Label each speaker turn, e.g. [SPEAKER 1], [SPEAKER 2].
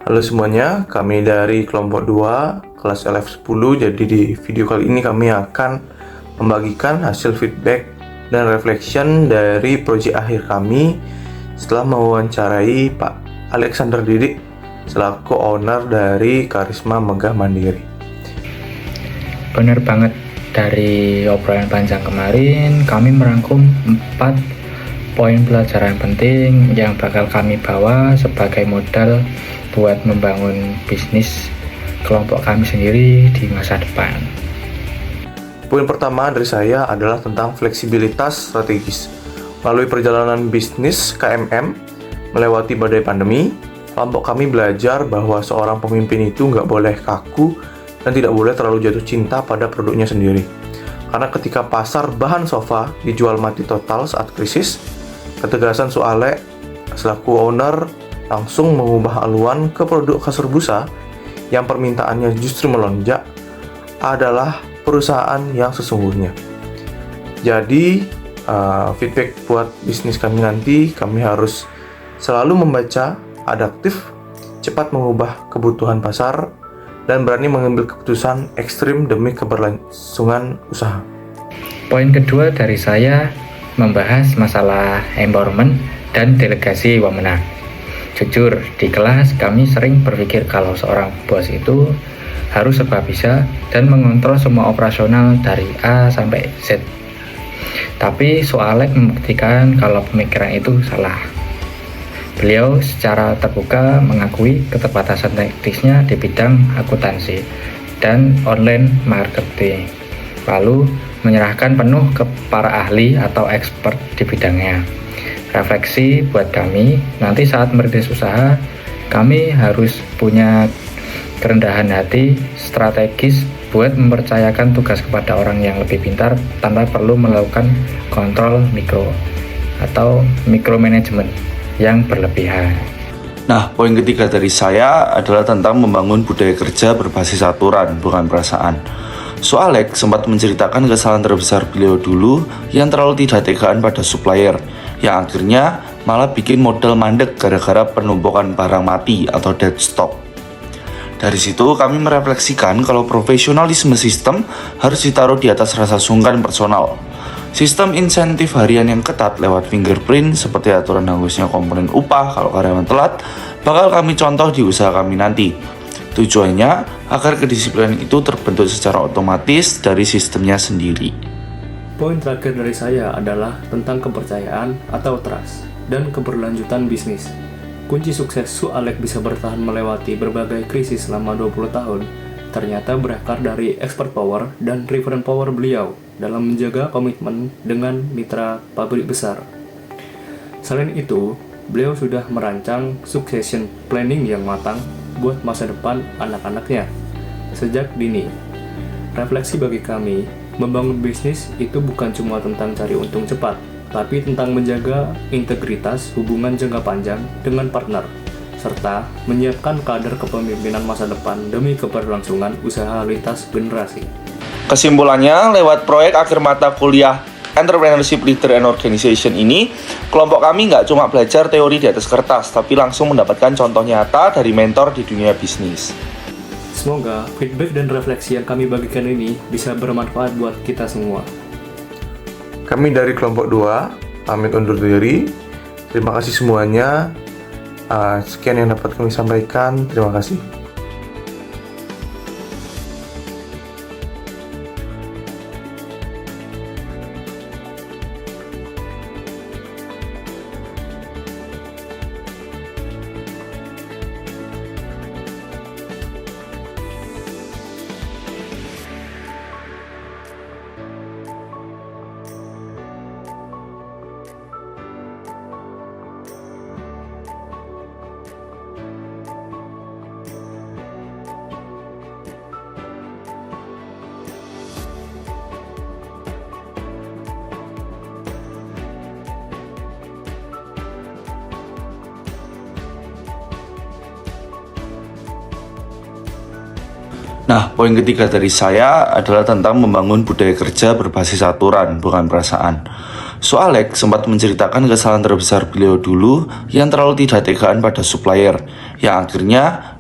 [SPEAKER 1] Halo semuanya, kami dari kelompok 2 kelas LF10. Jadi di video kali ini kami akan membagikan hasil feedback dan reflection dari proyek akhir kami setelah mewawancarai Pak Alexander Didik selaku owner dari Karisma Megah Mandiri.
[SPEAKER 2] Benar banget, dari obrolan panjang kemarin kami merangkum 4 poin pelajaran penting yang bakal kami bawa sebagai modal buat membangun bisnis kelompok kami sendiri di masa depan.
[SPEAKER 1] Poin pertama dari saya adalah tentang fleksibilitas strategis. Melalui perjalanan bisnis KMM melewati badai pandemi, kelompok kami belajar bahwa seorang pemimpin itu nggak boleh kaku dan tidak boleh terlalu jatuh cinta pada produknya sendiri. Karena ketika pasar bahan sofa dijual mati total saat krisis, ketegasan Sualek selaku owner langsung mengubah haluan ke produk kasur busa yang permintaannya justru melonjak adalah perusahaan yang sesungguhnya. Jadi feedback buat bisnis kami nanti, kami harus selalu membaca, adaptif, cepat mengubah kebutuhan pasar, dan berani mengambil keputusan ekstrim demi keberlangsungan usaha.
[SPEAKER 2] Poin kedua dari saya membahas masalah empowerment dan delegasi wewenang. Jujur, di kelas kami sering berpikir kalau seorang bos itu harus serba bisa dan mengontrol semua operasional dari A sampai Z. Tapi Sualek membuktikan kalau pemikiran itu salah. Beliau secara terbuka mengakui keterbatasan teknisnya di bidang akuntansi dan online marketing, lalu menyerahkan penuh ke para ahli atau expert di bidangnya. Refleksi buat kami, nanti saat merintis usaha, kami harus punya kerendahan hati strategis buat mempercayakan tugas kepada orang yang lebih pintar tanpa perlu melakukan kontrol mikro atau micromanagement yang berlebihan.
[SPEAKER 3] Nah, poin ketiga dari saya adalah tentang membangun budaya kerja berbasis aturan, bukan perasaan. Sualek sempat menceritakan kesalahan terbesar beliau dulu yang terlalu tidak tegaan pada supplier, yang akhirnya malah bikin modal mandek gara-gara penumpukan barang mati atau dead stock. Dari situ kami merefleksikan kalau profesionalisme sistem harus ditaruh di atas rasa sungkan personal. Sistem insentif harian yang ketat lewat fingerprint seperti aturan hangusnya komponen upah kalau karyawan telat bakal kami contoh di usaha kami nanti. Tujuannya agar kedisiplinan itu terbentuk secara otomatis dari sistemnya sendiri.
[SPEAKER 4] Poin terakhir dari saya adalah tentang kepercayaan atau trust dan keberlanjutan bisnis. Kunci sukses Sualek bisa bertahan melewati berbagai krisis selama 20 tahun ternyata berakar dari expert power dan reference power beliau dalam menjaga komitmen dengan mitra pabrik besar. Selain itu, beliau sudah merancang succession planning yang matang buat masa depan anak-anaknya sejak dini. Refleksi bagi kami, membangun bisnis itu bukan cuma tentang cari untung cepat, tapi tentang menjaga integritas hubungan jangka panjang dengan partner, serta menyiapkan kader kepemimpinan masa depan demi keberlangsungan usaha lintas generasi.
[SPEAKER 3] Kesimpulannya, lewat proyek akhir mata kuliah Entrepreneurship Leader and Organization ini, kelompok kami nggak cuma belajar teori di atas kertas, tapi langsung mendapatkan contoh nyata dari mentor di dunia bisnis.
[SPEAKER 4] Semoga feedback dan refleksi yang kami bagikan ini bisa bermanfaat buat kita semua.
[SPEAKER 1] Kami dari kelompok 2 pamit undur diri. Terima kasih semuanya. Sekian yang dapat kami sampaikan. Terima kasih.
[SPEAKER 3] Nah, poin ketiga dari saya adalah tentang membangun budaya kerja berbasis aturan, bukan perasaan. Alex sempat menceritakan kesalahan terbesar beliau dulu yang terlalu tidak tegaan pada supplier, yang akhirnya